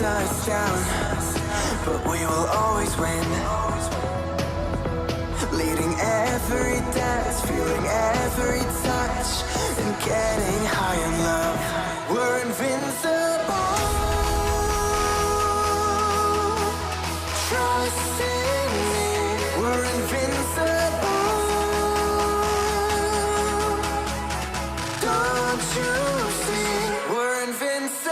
us down, but we will always win. Leading every dance, feeling every touch, and getting high in love. We're invincible. Trust in me. We're invincible. Don't you see? We're invincible.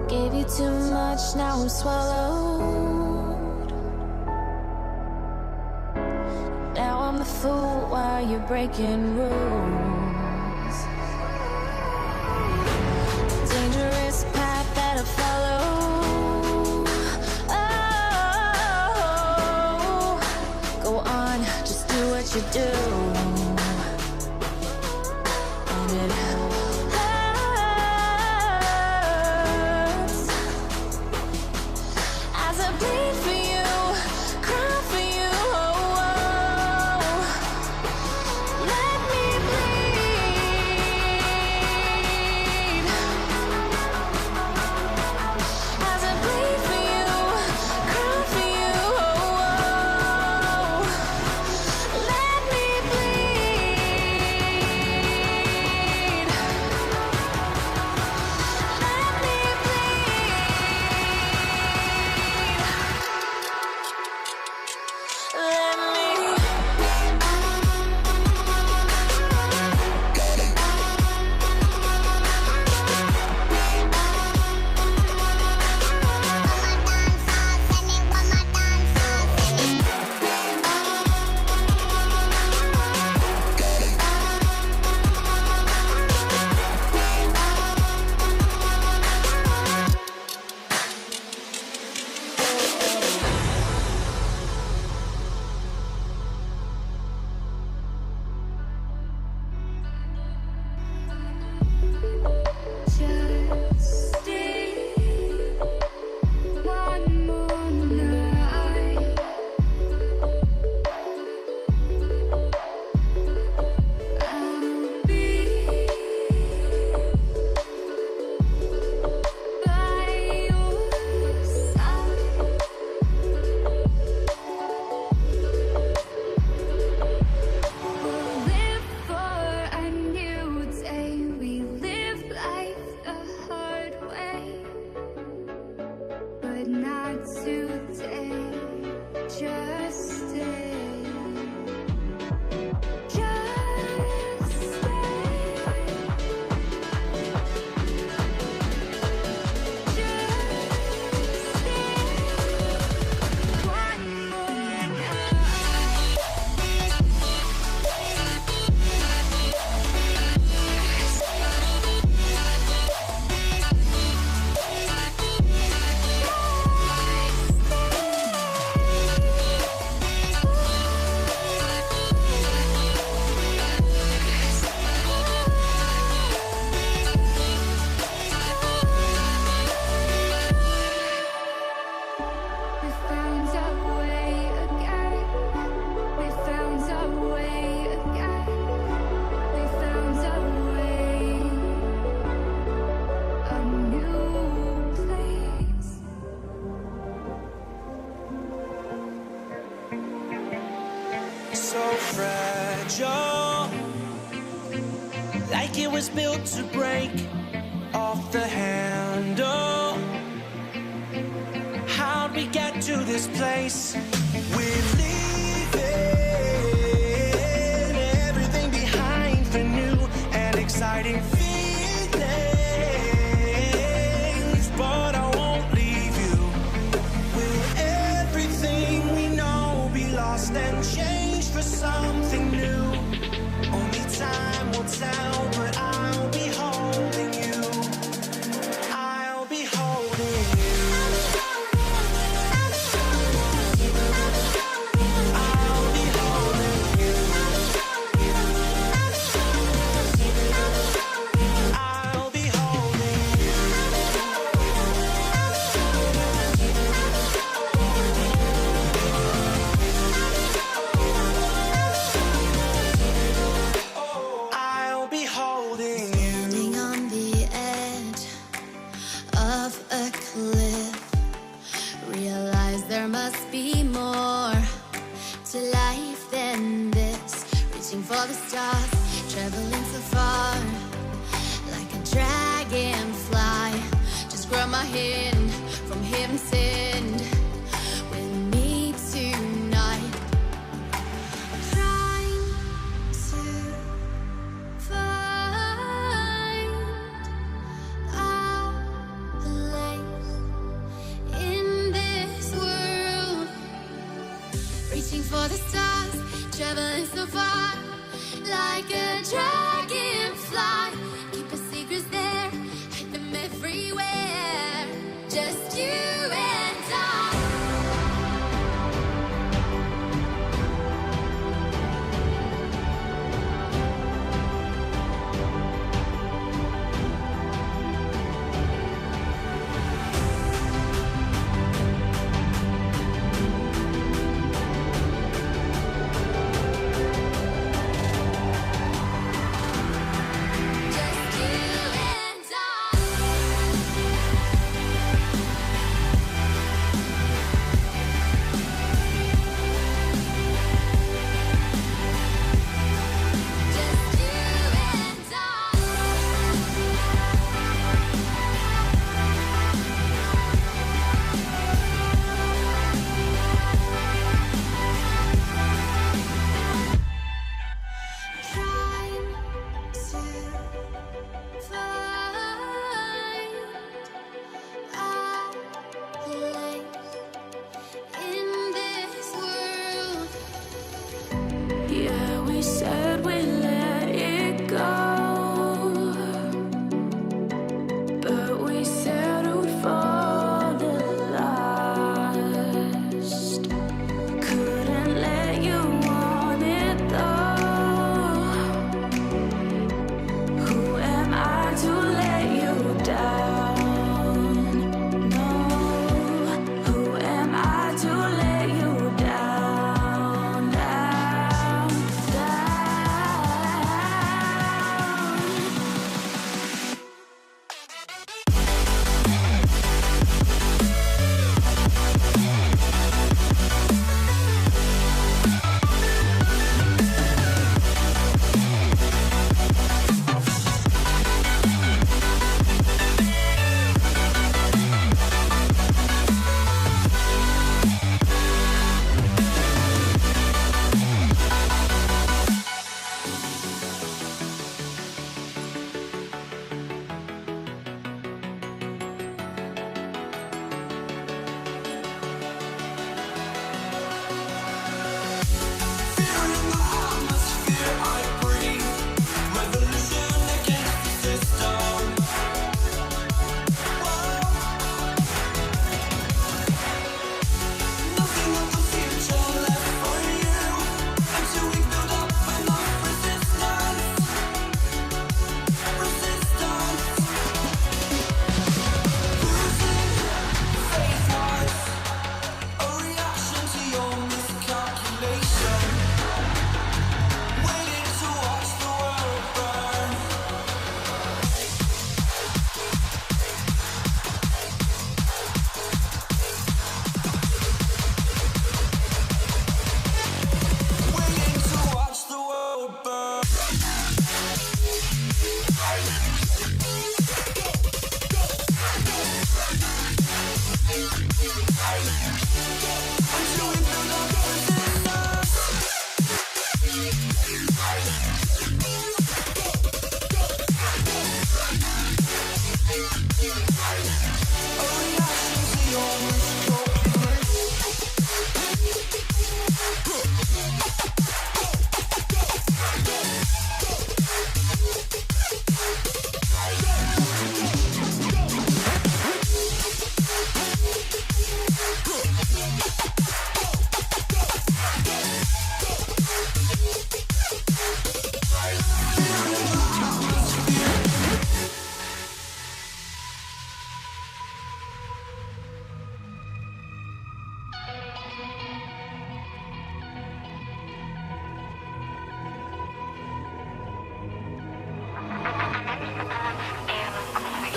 Gave you too much, now I'm swallowed. Now I'm the fool while you're breaking rules. Dangerous path that I follow. Oh, go on, just do what you do. And it hurts. so fragile, like it was built to break off the handle. How'd we get to this place? We're leaving everything behind for new and exciting feelings, but I won't leave you. Will everything we know be lost and changed for something new? Only time will tell, but I'll be holding you. I'll be holding you. For the stars, traveling so far, like a dragonfly. Just grab my hand from heaven's end with me tonight. I'm trying to find our place in this world, reaching for the stars, traveling so far. Like a dragonfly, keep the secrets there, hide them everywhere. Just you and I.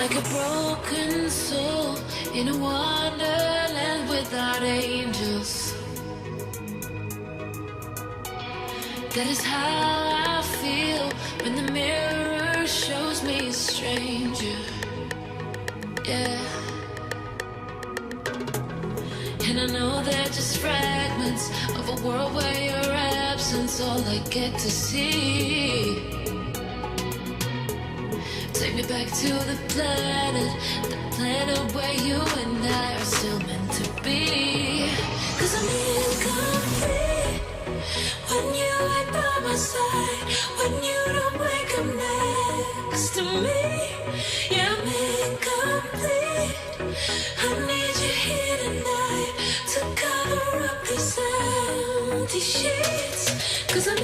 like a broken soul in a wonderland without angels. That is how I feel when the mirror shows me a stranger. Yeah. And I know they're just fragments of a world where your absence all I get to see. Take me back to the planet where you and I are still meant to be. 'Cause I'm incomplete when you ain't by my side, when you don't wake up next to me. Yeah, I'm incomplete. I need you here tonight to cover up these empty sheets. 'Cause I'm